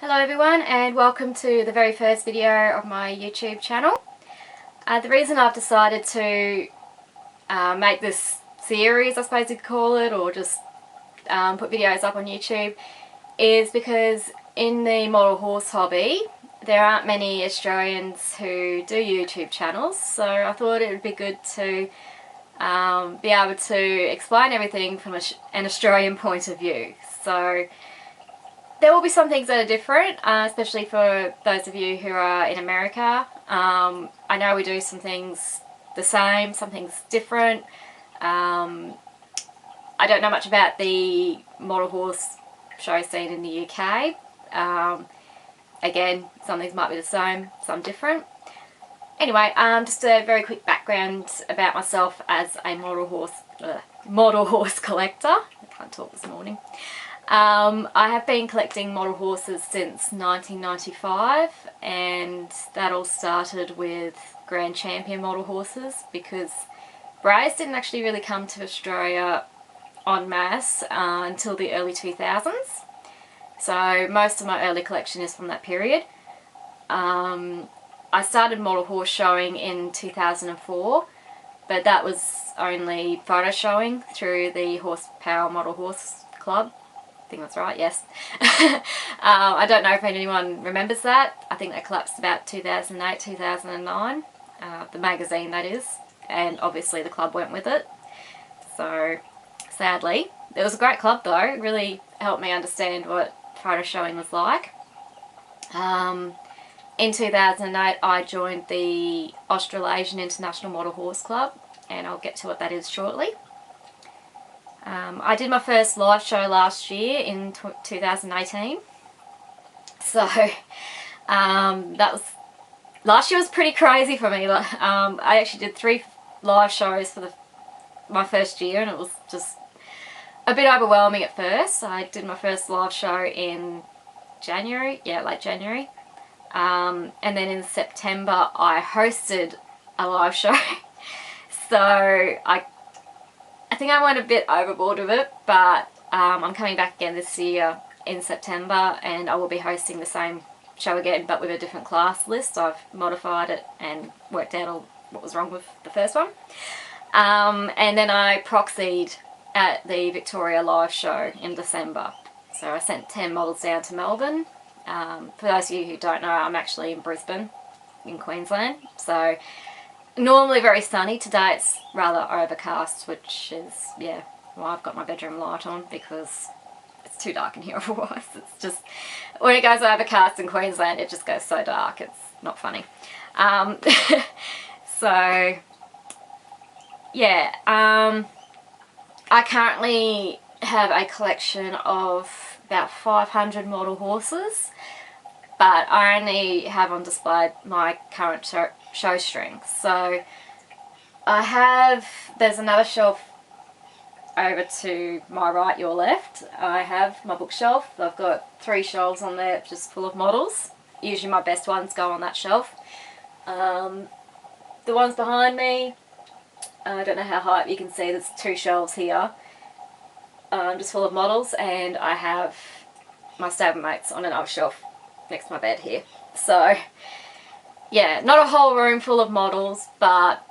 Hello everyone, and welcome to the very first video of my YouTube channel. The reason I've decided to make this series, I suppose you could call it, or just put videos up on YouTube, is because in the model horse hobby there aren't many Australians who do YouTube channels, so I thought it would be good to be able to explain everything from an Australian point of view. So there will be some things that are different, especially for those of you who are in America. I know we do some things the same, some things different. I don't know much about the model horse show scene in the UK. Again, some things might be the same, some different. Anyway, just a very quick background about myself as a model horse collector. I can't talk this morning. I have been collecting model horses since 1995, and that all started with Grand Champion model horses because Brays didn't actually really come to Australia en masse until the early 2000s. So most of my early collection is from that period. I started model horse showing in 2004, but that was only photo showing through the Horsepower Model Horse Club. I think that's right, yes. I don't know if anyone remembers that. I think that collapsed about 2008, 2009. The magazine, that is. And obviously the club went with it. So, sadly. It was a great club though. It really helped me understand what photo showing was like. In 2008 I joined the Australasian International Model Horse Club, and I'll get to what that is shortly. I did my first live show last year in 2018, so last year was pretty crazy for me. I actually did 3 live shows for my first year, and it was just a bit overwhelming at first. I did my first live show in January, late January, and then in September I hosted a live show. So I think I went a bit overboard with it, but I'm coming back again this year in September, and I will be hosting the same show again but with a different class list. I've modified it and worked out all what was wrong with the first one. And then I proxied at the Victoria live show in December. So I sent 10 models down to Melbourne. For those of you who don't know, I'm actually in Brisbane in Queensland. So normally very sunny. Today it's rather overcast, which is, well, I've got my bedroom light on because it's too dark in here otherwise. It's just, when it goes overcast in Queensland, it just goes so dark, it's not funny. So, yeah, I currently have a collection of about 500 model horses, but I only have on display my current show string. So there's another shelf over to my right, your left. I have my bookshelf. I've got 3 shelves on there just full of models. Usually my best ones go on that shelf. The ones behind me, I don't know how high you can see, there's 2 shelves here, just full of models, and I have my stablemates on another shelf next to my bed here. So yeah, not a whole room full of models, but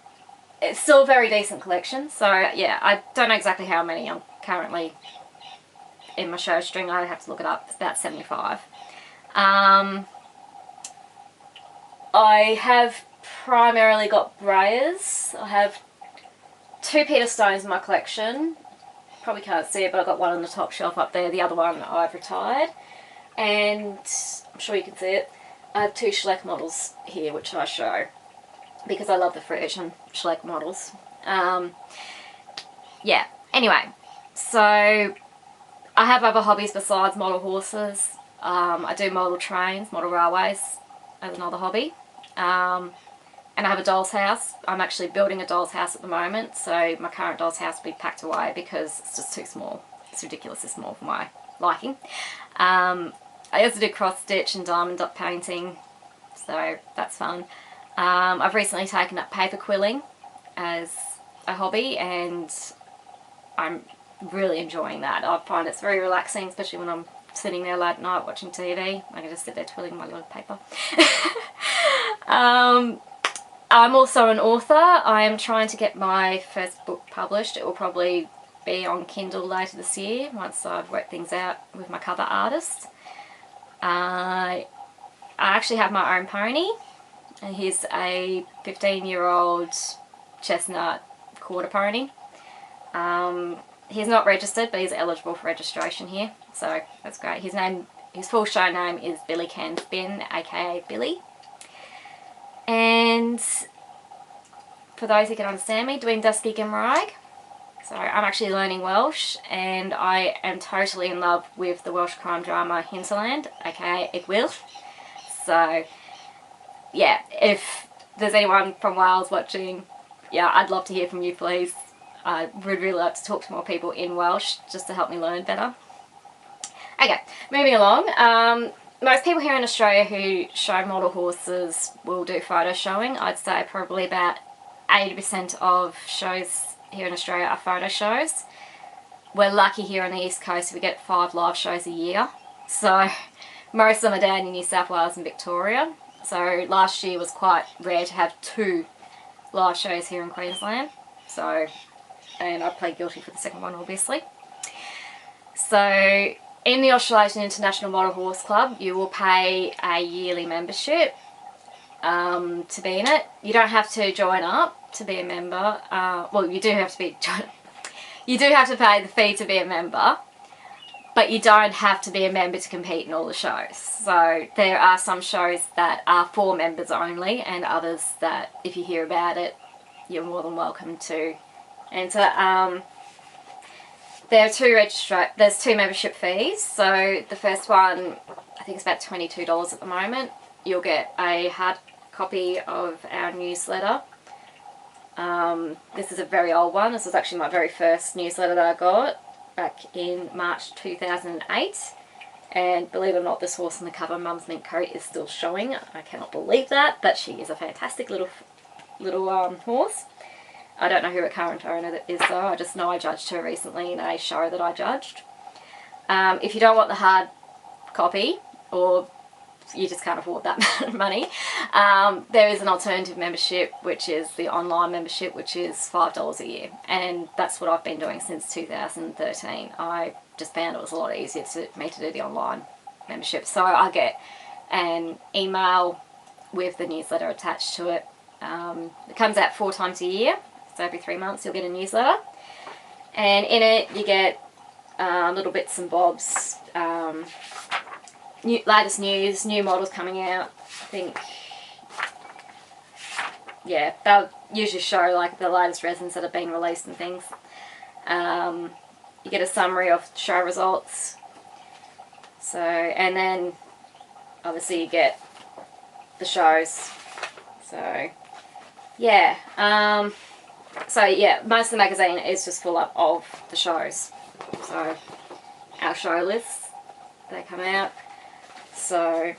it's still a very decent collection. So yeah, I don't know exactly how many I'm currently in my show string. I have to look it up. It's about 75. I have primarily got Breyers. I have 2 Peter Stones in my collection. Probably can't see it, but I've got one on the top shelf up there. The other one I've retired. And I'm sure you can see it. I have 2 Schleck models here, which I show because I love the Friesian Schleck models. Yeah, anyway, so I have other hobbies besides model horses. I do model trains, model railways as another hobby. And I have a doll's house. I'm actually building a doll's house at the moment, so my current doll's house will be packed away because it's just too small. It's ridiculously small for my liking. I also do cross stitch and diamond dot painting, so that's fun. I've recently taken up paper quilling as a hobby, and I'm really enjoying that. I find it's very relaxing, especially when I'm sitting there late at night watching TV. I can just sit there twiddling my little paper. I'm also an author. I am trying to get my first book published. It will probably be on Kindle later this year once I've worked things out with my cover artist. I actually have my own pony, and he's a 15-year-old chestnut quarter pony. He's not registered, but he's eligible for registration here, so that's great. His full show name is Billy Can Spin, aka Billy. And for those who can understand me, Dwi'n dysgu Gymraeg. So I'm actually learning Welsh, and I am totally in love with the Welsh crime drama Hinterland, aka Ik Wil. So yeah, if there's anyone from Wales watching, yeah, I'd love to hear from you, please. I would really like to talk to more people in Welsh just to help me learn better. Okay, moving along. Most people here in Australia who show model horses will do photo showing. I'd say probably about 80% of shows here in Australia are photo shows. We're lucky here on the East Coast, we get 5 live shows a year. So most of them are down in New South Wales and Victoria. So last year was quite rare to have 2 live shows here in Queensland. So, and I pled guilty for the second one, obviously. So in the Australasian International Model Horse Club, you will pay a yearly membership to be in it. You don't have to join up to be a member. Well, you do have to you do have to pay the fee to be a member, but you don't have to be a member to compete in all the shows. So there are some shows that are for members only, and others that, if you hear about it, you're more than welcome to enter. There's 2 membership fees. So the first one, I think it's about $22 at the moment. You'll get a hard copy of our newsletter. This is a very old one. This was actually my very first newsletter that I got back in March 2008. And believe it or not, this horse on the cover, Mum's Mint Coat, is still showing. I cannot believe that, but she is a fantastic little horse. I don't know who her current owner is though. I just know I judged her recently in a show that I judged. If you don't want the hard copy, or you just can't afford that money, there is an alternative membership, which is the online membership, which is $5 a year. And that's what I've been doing since 2013. I just found it was a lot easier for me to do the online membership. So I get an email with the newsletter attached to it. It comes out 4 times a year. So every 3 months you'll get a newsletter, and in it you get little bits and bobs, latest news, new models coming out. I think, yeah, they'll usually show like the latest resins that have been released and things. You get a summary of show results. So, and then obviously you get the shows. So yeah. So yeah, most of the magazine is just full up of the shows. So our show lists, they come out. So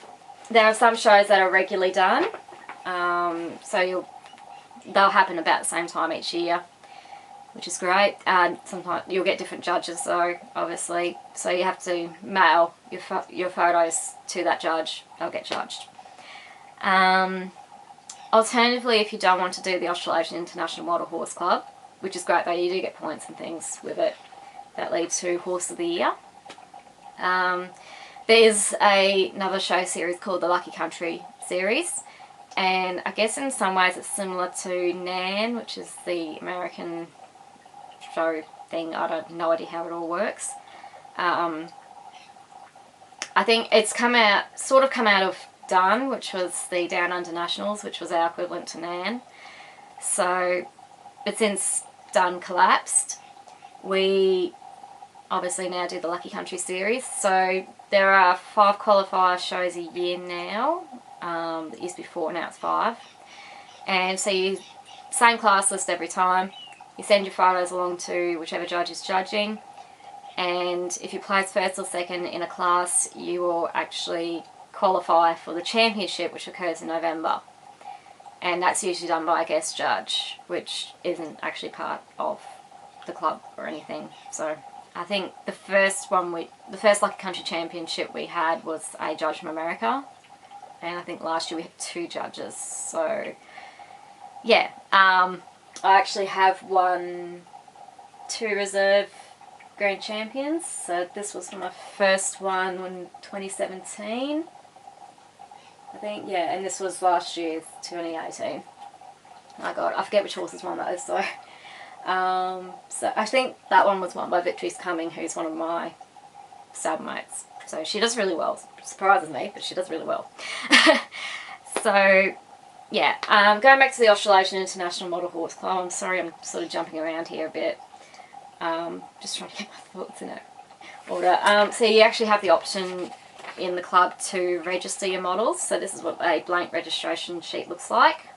there are some shows that are regularly done. So they'll happen about the same time each year, which is great. Sometimes you'll get different judges though, obviously. So you have to mail your photos to that judge. They'll get judged. Alternatively, if you don't want to do the Australasian International Model Horse Club, which is great though, you do get points and things with it that lead to Horse of the Year. There's another show series called the Lucky Country series, and I guess in some ways it's similar to NAN, which is the American show thing. I don't no idea how it all works. I think it's come out of Dun, which was the Down Under Nationals, which was our equivalent to NAN. So, but since Dun collapsed, we obviously now do the Lucky Country series. So there are 5 qualifier shows a year now. It used to be 4, now it's 5. And so you, same class list every time. You send your photos along to whichever judge is judging. And if you place first or second in a class, you will actually qualify for the championship, which occurs in November, and that's usually done by a guest judge, which isn't actually part of the club or anything. So I think the first Lucky Country Championship we had was a judge from America, and I think last year we had 2 judges. So yeah, I actually have won 2 reserve grand champions. So this was my first one in 2017, I think. Yeah, and this was last year, 2018. My God, I forget which horses won those though. So I think that one was won by Victory's Coming, who's one of my stablemates. So she does really well. Surprises me, but she does really well. So yeah, going back to the Australasian International Model Horse Club. I'm sorry, I'm sort of jumping around here a bit. Just trying to get my thoughts in order. So you actually have the option in the club to register your models. So this is what a blank registration sheet looks like.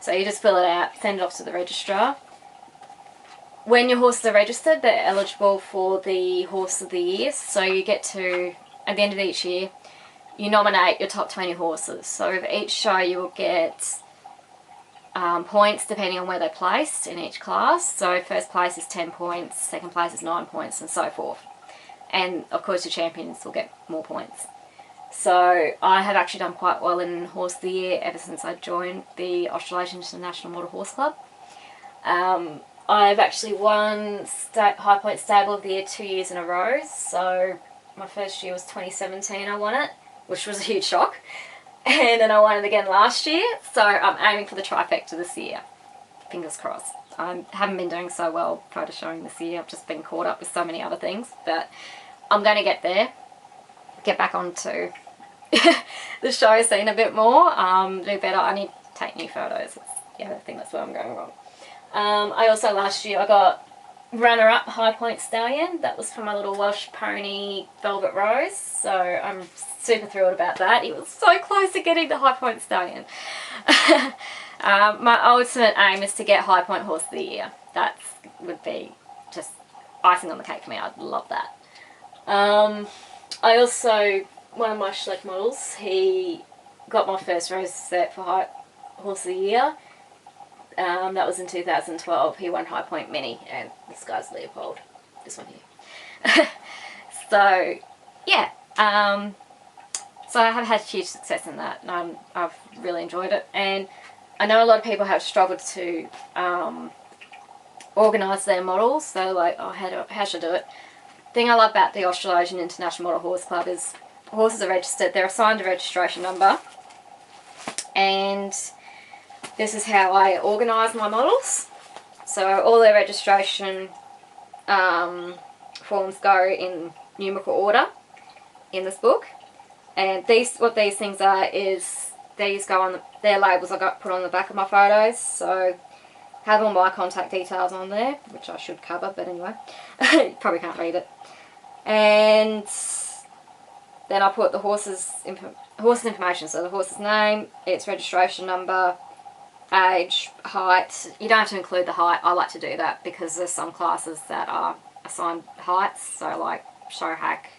So you just fill it out, send it off to the registrar. When your horses are registered, they're eligible for the Horse of the Year. So you get to, at the end of each year, you nominate your top 20 horses. So with each show you will get points depending on where they're placed in each class. So first place is 10 points, second place is 9 points, and so forth. And of course your champions will get more points. So I have actually done quite well in Horse of the Year ever since I joined the Australasian International Model Horse Club. I've actually won High Point Stable of the Year 2 years in a row. So my first year was 2017 I won it, which was a huge shock. And then I won it again last year. So I'm aiming for the trifecta this year. Fingers crossed. I haven't been doing so well prior to showing this year. I've just been caught up with so many other things. But I'm going to get there. Get back onto the show scene a bit more. Do better. I need to take new photos. Yeah, I think that's where I'm going wrong. I also last year I got runner-up High Point Stallion. That was for my little Welsh pony Velvet Rose. So I'm super thrilled about that. He was so close to getting the High Point Stallion. My ultimate aim is to get High Point Horse of the Year. That would be just icing on the cake for me. I'd love that. I also, one of my Schleck models, he got my first rose set for Horse of the Year. That was in 2012. He won High Point Mini, and this guy's Leopold. This one here. So, yeah. So I have had huge success in that, and I've really enjoyed it. And I know a lot of people have struggled to organise their models. So like, oh, how should I do it? The thing I love about the Australasian International Model Horse Club is horses are registered. They're assigned a registration number, and this is how I organise my models. So all their registration forms go in numerical order in this book. And what these things are is these go on their labels I got put on the back of my photos. So have all my contact details on there, which I should cover, but anyway, you probably can't read it. And then I put the horse's information, so the horse's name, its registration number, age, height. You don't have to include the height. I like to do that because there's some classes that are assigned heights, so like show hack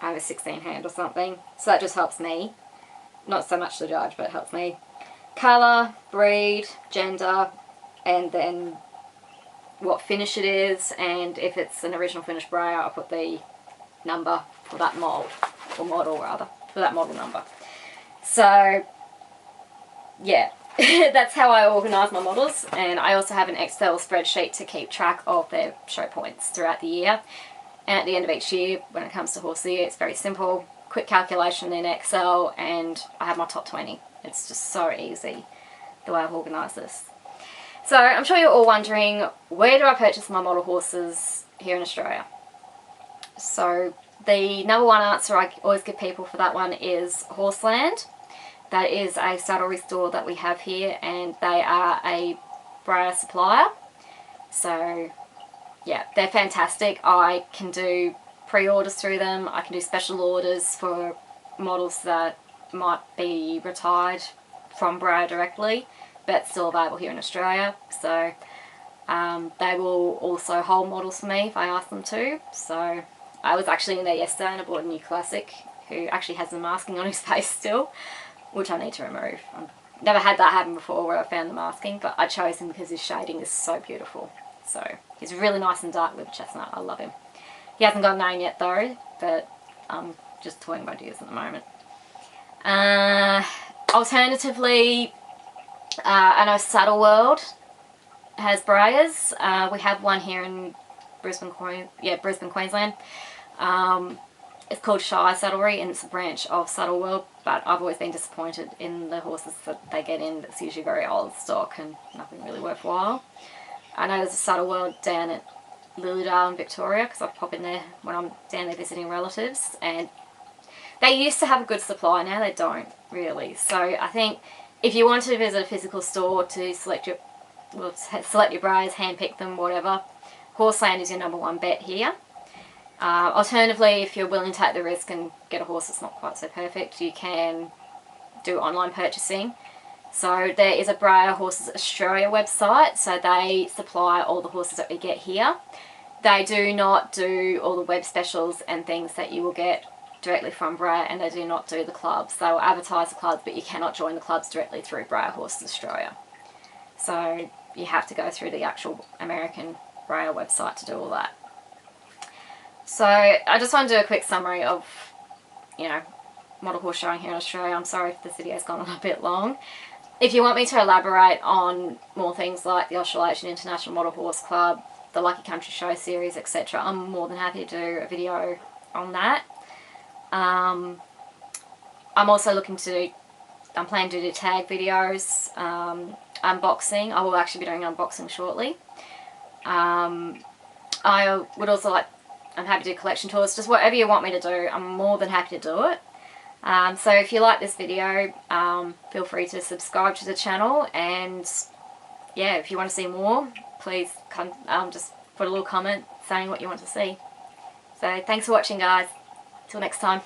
over 16 hand or something. So that just helps me. Not so much the judge, but it helps me. Colour, breed, gender, and then what finish it is, and if it's an original finish brayer, I'll put the number for that mould, or model rather, for that model number. So, yeah, that's how I organise my models, and I also have an Excel spreadsheet to keep track of their show points throughout the year. And at the end of each year, when it comes to Horse of the Year, it's very simple. Quick calculation in Excel, and I have my top 20. It's just so easy the way I've organised this. So I'm sure you're all wondering, where do I purchase my model horses here in Australia? So the number one answer I always give people for that one is Horseland. That is a saddlery store that we have here, and they are a brayer supplier. So yeah, they're fantastic. I can do pre-orders through them. I can do special orders for models that might be retired from brayer directly, but still available here in Australia. So they will also hold models for me if I ask them to. So I was actually in there yesterday and I bought a new Classic who actually has the masking on his face still, which I need to remove. I've never had that happen before where I found the masking, but I chose him because his shading is so beautiful. So He's really nice and dark liver chestnut. I love him. He hasn't got a name yet though, but I'm just toying with ideas at the moment. Alternatively, I know Saddle World has Briars. We have one here in Brisbane, Queensland. It's called Shire Saddlery, and it's a branch of Saddle World, but I've always been disappointed in the horses that they get in. It's usually very old stock and nothing really worthwhile. I know there's a Saddle World down at Lilydale in Victoria, because I pop in there when I'm down there visiting relatives, and they used to have a good supply. Now they don't really. So I think if you want to visit a physical store to select your briars, handpick them, whatever, Horseland is your #1 bet here. Alternatively, if you're willing to take the risk and get a horse that's not quite so perfect, you can do online purchasing. So there is a Breyer Horses Australia website, so they supply all the horses that we get here. They do not do all the web specials and things that you will get directly from Breyer, and they do not do the clubs. They will advertise the clubs, but you cannot join the clubs directly through Breyer Horses Australia. So you have to go through the actual American Breyer website to do all that. So I just want to do a quick summary of, model horse showing here in Australia. I'm sorry if this video's gone on a bit long. If you want me to elaborate on more things like the Australasian International Model Horse Club, the Lucky Country Show series, etc., I'm more than happy to do a video on that. I'm also I'm planning to do tag videos, unboxing. I will actually be doing unboxing shortly. I would also I'm happy to do collection tours, just whatever you want me to do, I'm more than happy to do it. So if you like this video, feel free to subscribe to the channel, and yeah, if you want to see more, please just put a little comment saying what you want to see. So thanks for watching, guys. Till next time.